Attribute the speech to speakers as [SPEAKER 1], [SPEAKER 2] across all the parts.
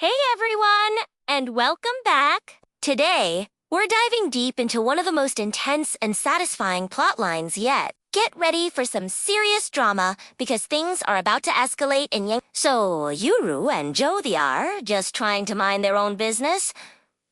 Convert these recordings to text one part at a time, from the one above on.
[SPEAKER 1] Hey everyone, and welcome back. Today, we're diving deep into one of the most intense and satisfying plot lines yet. Get ready for some serious drama because things are about to escalate in Yangzhou. So, Yuru and Zhou are just trying to mind their own business.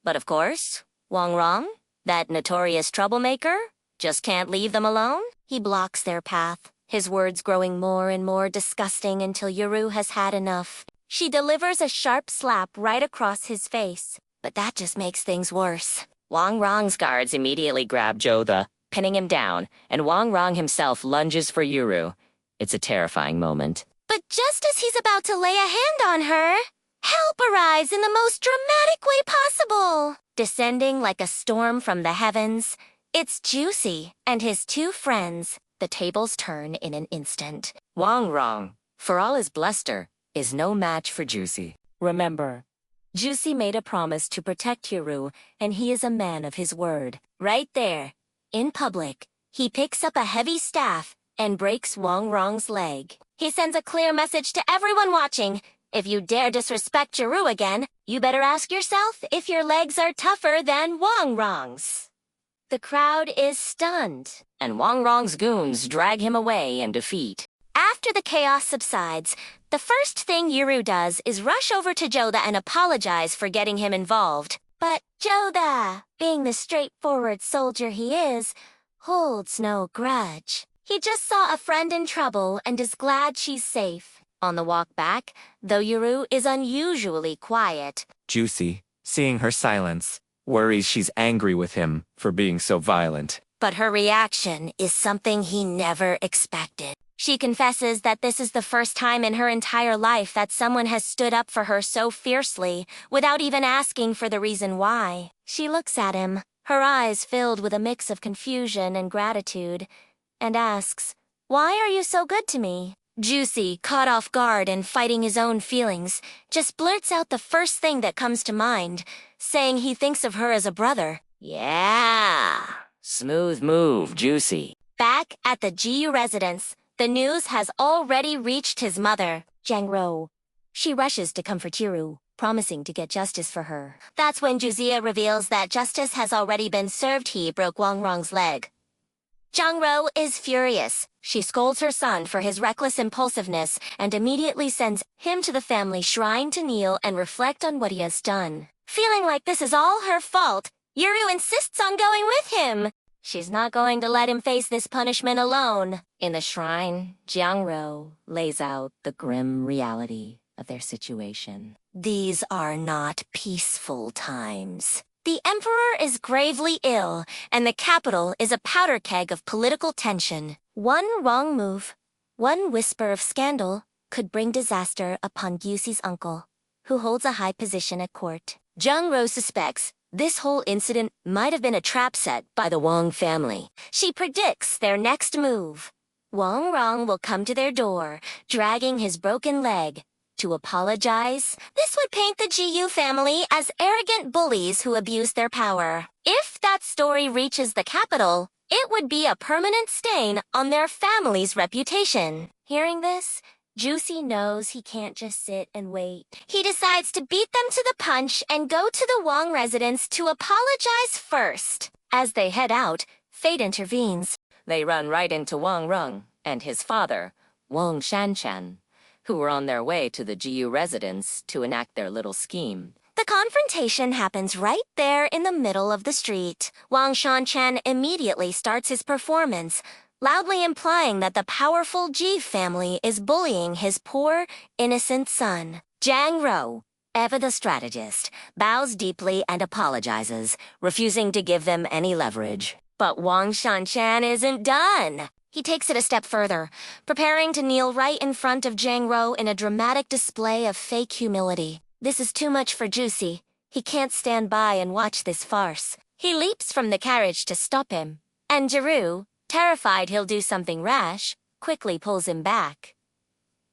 [SPEAKER 1] But of course, Wang Rong, that notorious troublemaker, just can't leave them alone. He blocks their path, his words growing more and more disgusting until Yuru has had enough. She delivers a sharp slap right across his face, but that just makes things worse. Wang Rong's guards immediately grab Zhou, pinning him down, and Wang Rong himself lunges for Yuru. It's a terrifying moment. But just as he's about to lay a hand on her, help arrives in the most dramatic way possible. Descending like a storm from the heavens, it's Jiusi and his two friends. The tables turn in an instant. Wang Rong, for all his bluster, is no match for Jiusi. Remember, Jiusi made a promise to protect Yuru, and he is a man of his word. Right there, in public, he picks up a heavy staff and breaks Wang Rong's leg. He sends a clear message to everyone watching. If you dare disrespect Yuru again, you better ask yourself if your legs are tougher than Wang Rong's. The crowd is stunned, and Wang Rong's goons drag him away in defeat. After the chaos subsides, the first thing Yuru does is rush over to Zhou and apologize for getting him involved. But Zhou, being the straightforward soldier he is, holds no grudge. He just saw a friend in trouble and is glad she's safe. On the walk back, though Yuru is unusually quiet,
[SPEAKER 2] Jiusi, seeing her silence, worries she's angry with him for being so violent.
[SPEAKER 1] But her reaction is something he never expected. She confesses that this is the first time in her entire life that someone has stood up for her so fiercely, without even asking for the reason why. She looks at him, her eyes filled with a mix of confusion and gratitude, and asks, "Why are you so good to me?" Jiusi, caught off guard and fighting his own feelings, just blurts out the first thing that comes to mind, saying he thinks of her as a brother. Yeah, smooth move, Jiusi. Back at the Jiu residence, the news has already reached his mother, Yangzhou. She rushes to comfort Yuru, promising to get justice for her. That's when Jiusi reveals that justice has already been served. He broke Wang Rong's leg. Yangzhou is furious. She scolds her son for his reckless impulsiveness and immediately sends him to the family shrine to kneel and reflect on what he has done. Feeling like this is all her fault, Yuru insists on going with him. She's not going to let him face this punishment alone. In the shrine, Yangzhou lays out the grim reality of their situation. These are not peaceful times. The emperor is gravely ill, and the capital is a powder keg of political tension. One wrong move, one whisper of scandal, could bring disaster upon Yusi's uncle, who holds a high position at court. Yangzhou suspects this whole incident might have been a trap set by the Wang family. She predicts their next move. Wang Rong will come to their door, dragging his broken leg, to apologize. This would paint the Jiu family as arrogant bullies who abuse their power. If that story reaches the capital, it would be a permanent stain on their family's reputation. Hearing this, Jiusi knows he can't just sit and wait. He decides to beat them to the punch and go to the Wang residence to apologize first. As they head out, fate intervenes. They run right into Wang Rong and his father, Wang Shanchan, who were on their way to the Jiu residence to enact their little scheme. The confrontation happens right there in the middle of the street. Wang Shanchan immediately starts his performance, loudly implying that the powerful Ji family is bullying his poor, innocent son. Yangzhou, ever the strategist, bows deeply and apologizes, refusing to give them any leverage. But Wang Shanchan isn't done. He takes it a step further, preparing to kneel right in front of Yangzhou in a dramatic display of fake humility. This is too much for Jiusi. He can't stand by and watch this farce. He leaps from the carriage to stop him, and Yuru, terrified he'll do something rash, quickly pulls him back.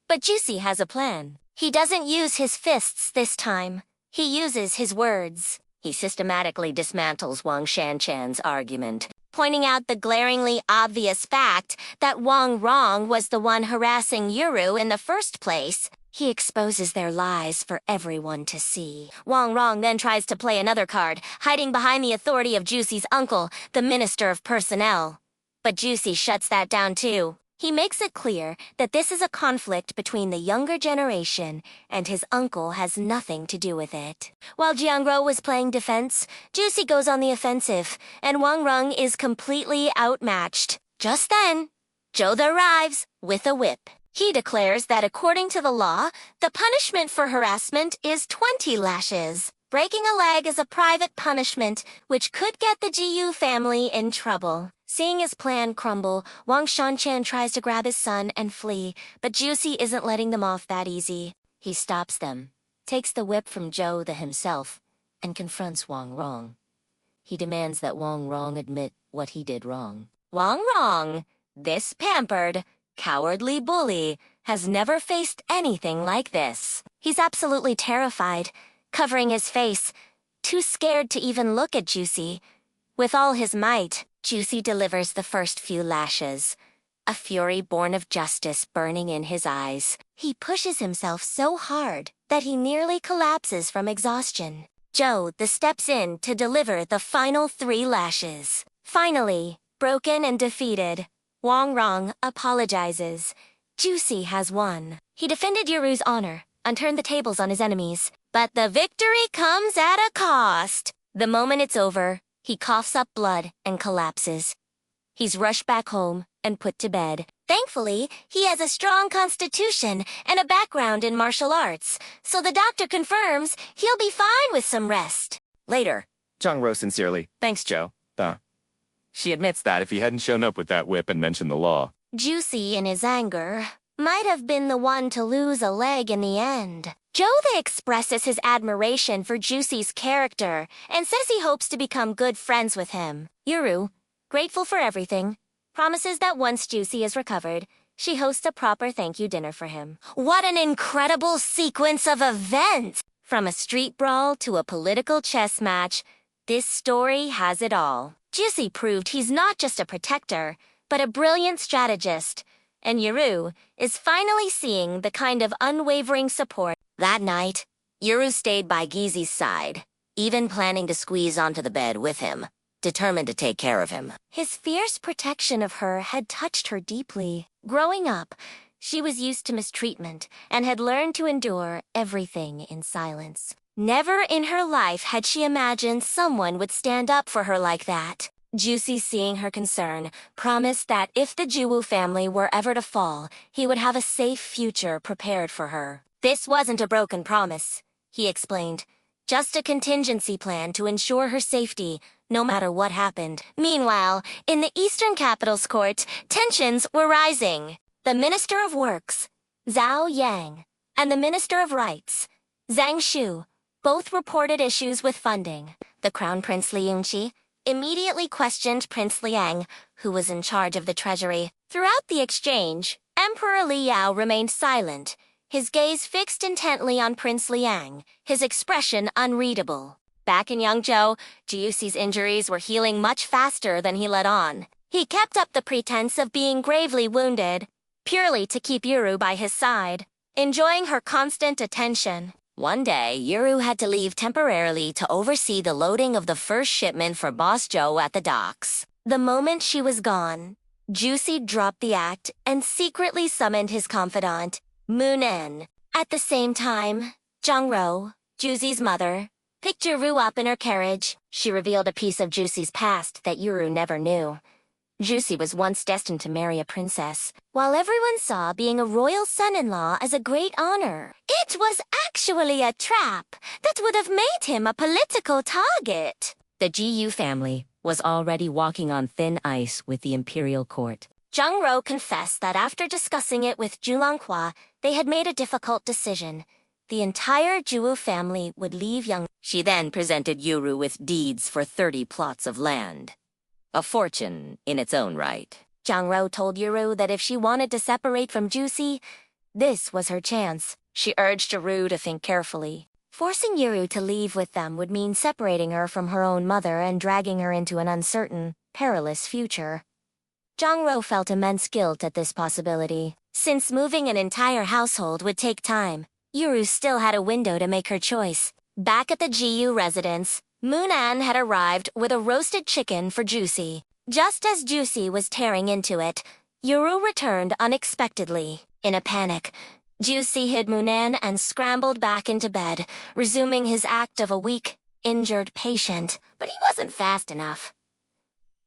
[SPEAKER 1] But Jiusi has a plan. He doesn't use his fists this time. He uses his words. He systematically dismantles Wang Shanchan's argument, pointing out the glaringly obvious fact that Wang Rong was the one harassing Yuru in the first place. He exposes their lies for everyone to see. Wang Rong then tries to play another card, hiding behind the authority of Jiusi's uncle, the Minister of Personnel. But Jiusi shuts that down too. He makes it clear that this is a conflict between the younger generation, and his uncle has nothing to do with it. While Jianguo was playing defense, Jiusi goes on the offensive, and Wang Rong is completely outmatched. Just then, Zhou arrives with a whip. He declares that according to the law, the punishment for harassment is 20 lashes. Breaking a leg is a private punishment, which could get the Jiu family in trouble. Seeing his plan crumble, Wang Shanqian tries to grab his son and flee, but Jiusi isn't letting them off that easy. He stops them, takes the whip from Zhou himself, and confronts Wang Rong. He demands that Wang Rong admit what he did wrong. Wang Rong, this pampered, cowardly bully, has never faced anything like this. He's absolutely terrified, covering his face, too scared to even look at Jiusi. With all his might, Jiusi delivers the first few lashes, a fury born of justice burning in his eyes. He pushes himself so hard that he nearly collapses from exhaustion. Zhou steps in to deliver the final 3 lashes. Finally, broken and defeated, Wang Rong apologizes. Jiusi has won. He defended Yuru's honor and turned the tables on his enemies. But the victory comes at a cost. The moment it's over, he coughs up blood and collapses. He's rushed back home and put to bed. Thankfully, he has a strong constitution and a background in martial arts, so the doctor confirms he'll be fine with some rest.
[SPEAKER 2] Later, Zhang sincerely, thanks, Zhou. She admits that if he hadn't shown up with that whip and mentioned the law.
[SPEAKER 1] Jiusi, in his anger, might have been the one to lose a leg in the end. Zhou expresses his admiration for Jiusi's character and says he hopes to become good friends with him. Yuru, grateful for everything, promises that once Jiusi is recovered, she hosts a proper thank you dinner for him. What an incredible sequence of events! From a street brawl to a political chess match, this story has it all. Jiusi proved he's not just a protector, but a brilliant strategist, and Yuru is finally seeing the kind of unwavering support. That night, Yuru stayed by Gizi's side, even planning to squeeze onto the bed with him, determined to take care of him. His fierce protection of her had touched her deeply. Growing up, she was used to mistreatment and had learned to endure everything in silence. Never in her life had she imagined someone would stand up for her like that. Jiusi, seeing her concern, promised that if the Jiu family were ever to fall, he would have a safe future prepared for her. This wasn't a broken promise, he explained. Just a contingency plan to ensure her safety, no matter what happened. Meanwhile, in the Eastern Capital's court, tensions were rising. The Minister of Works, Zhao Yang, and the Minister of Rights, Zhang Shu, both reported issues with funding. The Crown Prince Liunqi immediately questioned Prince Liang, who was in charge of the treasury. Throughout the exchange, Emperor Liao remained silent, his gaze fixed intently on Prince Liang, his expression unreadable. Back in Yangzhou, Jiusi's injuries were healing much faster than he let on. He kept up the pretense of being gravely wounded, purely to keep Yuru by his side, enjoying her constant attention. One day, Yuru had to leave temporarily to oversee the loading of the first shipment for Boss Zhou at the docks. The moment she was gone, Jiusi dropped the act and secretly summoned his confidant, Munen. At the same time, Zhang, Jiusi's mother, picked Yuru up in her carriage. She revealed a piece of Jiusi's past that Yuru never knew. Jiusi was once destined to marry a princess, while everyone saw being a royal son-in-law as a great honor. It was actually a trap that would have made him a political target. The Jiu family was already walking on thin ice with the imperial court. Zhang confessed that after discussing it with Zhulanghua, they had made a difficult decision. The entire Jiu family would leave Yangzhou. She then presented Yuru with deeds for 30 plots of land. A fortune in its own right. Zhang told Yuru that if she wanted to separate from Jiusi, this was her chance. She urged Yuru to think carefully. Forcing Yuru to leave with them would mean separating her from her own mother and dragging her into an uncertain, perilous future. Zhang felt immense guilt at this possibility. Since moving an entire household would take time, Yuru still had a window to make her choice. Back at the Jiu residence, Moonan had arrived with a roasted chicken for Jiusi. Just as Jiusi was tearing into it, Yuru returned unexpectedly. In a panic, Jiusi hid Moonan and scrambled back into bed, resuming his act of a weak, injured patient. But he wasn't fast enough.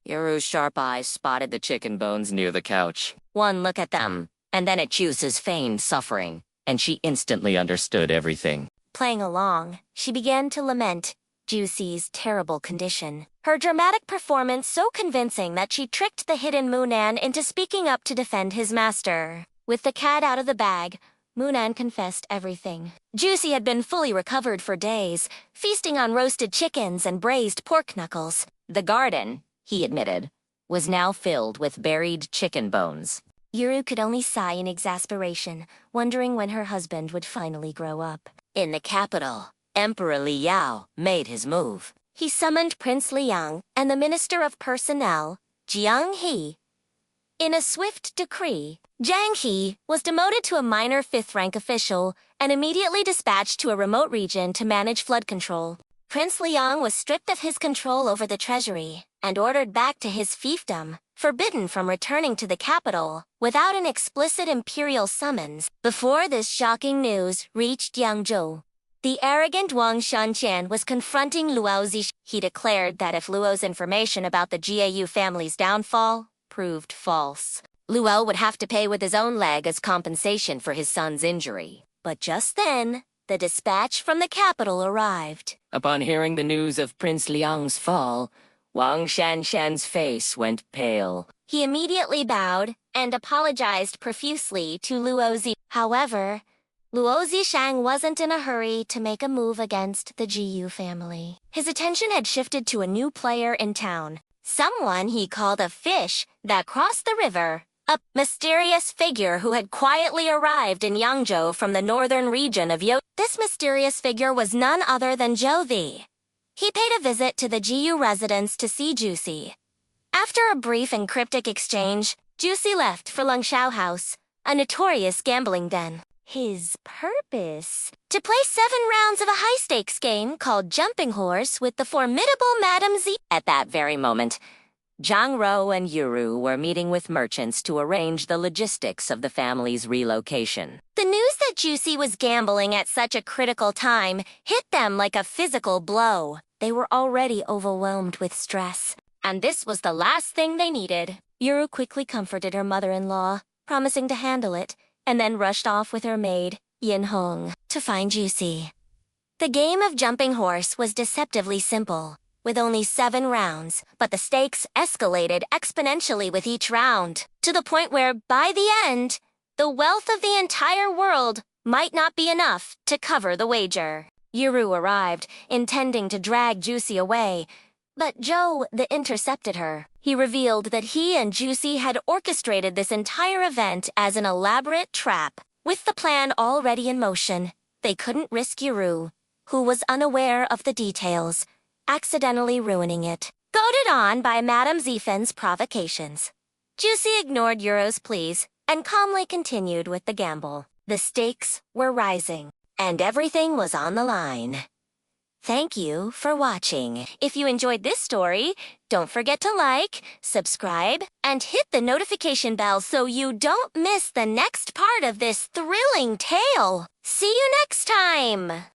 [SPEAKER 2] Yuru's sharp eyes spotted the chicken bones near the couch.
[SPEAKER 1] One look at them,
[SPEAKER 2] And then at Juice's feigned suffering, and she instantly understood everything.
[SPEAKER 1] playing along, she began to lament Jiusi's terrible condition. Her dramatic performance so convincing that she tricked the hidden Moonan into speaking up to defend his master. With the cat out of the bag, Moonan confessed everything. Jiusi had been fully recovered for days, feasting on roasted chickens and braised pork knuckles.
[SPEAKER 2] The garden, he admitted, was now filled with buried chicken bones.
[SPEAKER 1] Yuru could only sigh in exasperation, wondering when her husband would finally grow up.
[SPEAKER 2] In the capital, Emperor Li Yao made his move.
[SPEAKER 1] He summoned Prince Liang and the Minister of Personnel, Jiang He. In a swift decree, Jiang He was demoted to a minor 5th-rank official and immediately dispatched to a remote region to manage flood control. Prince Liang was stripped of his control over the treasury and ordered back to his fiefdom, forbidden from returning to the capital without an explicit imperial summons. Before this shocking news reached Yangzhou, the arrogant Wang Shanqian was confronting Luo Zi. He declared that if Luo's information about the Jiu family's downfall proved false, Luo would have to pay with his own leg as compensation for his son's injury. But just then, the dispatch from the capital arrived.
[SPEAKER 2] Upon hearing the news of Prince Liang's fall, Wang Shanqian's face went pale.
[SPEAKER 1] He immediately bowed and apologized profusely to Luo Zi. However, Luo Zishang wasn't in a hurry to make a move against the Jiu family. His attention had shifted to a new player in town, someone he called a fish that crossed the river, a mysterious figure who had quietly arrived in Yangzhou from the northern region of Yuru. This mysterious figure was none other than Zhou Zi. He paid a visit to the Jiu residence to see Jiusi. After a brief and cryptic exchange, Jiusi left for Longshao House, a notorious gambling den. His purpose? To play 7 rounds of a high-stakes game called Jumping Horse with the formidable Madame Z.
[SPEAKER 2] At that very moment, Zhang Rou and Yuru were meeting with merchants to arrange the logistics of the family's relocation.
[SPEAKER 1] The news that Jiusi was gambling at such a critical time hit them like a physical blow. They were already overwhelmed with stress, and this was the last thing they needed. Yuru quickly comforted her mother-in-law, promising to handle it, and then rushed off with her maid, Yin Hong, to find Jiusi. The game of Jumping Horse was deceptively simple, with only 7 rounds, but the stakes escalated exponentially with each round, to the point where, by the end, the wealth of the entire world might not be enough to cover the wager. Yuru arrived, intending to drag Jiusi away, but Zhou intercepted her. He revealed that he and Jiusi had orchestrated this entire event as an elaborate trap. With the plan already in motion, they couldn't risk Yuru, who was unaware of the details, accidentally ruining it. Goaded on by Madame Zifen's provocations, Jiusi ignored Yuru's pleas and calmly continued with the gamble. The stakes were rising, and everything was on the line. Thank you for watching. If you enjoyed this story, don't forget to like, subscribe, and hit the notification bell so you don't miss the next part of this thrilling tale. See you next time!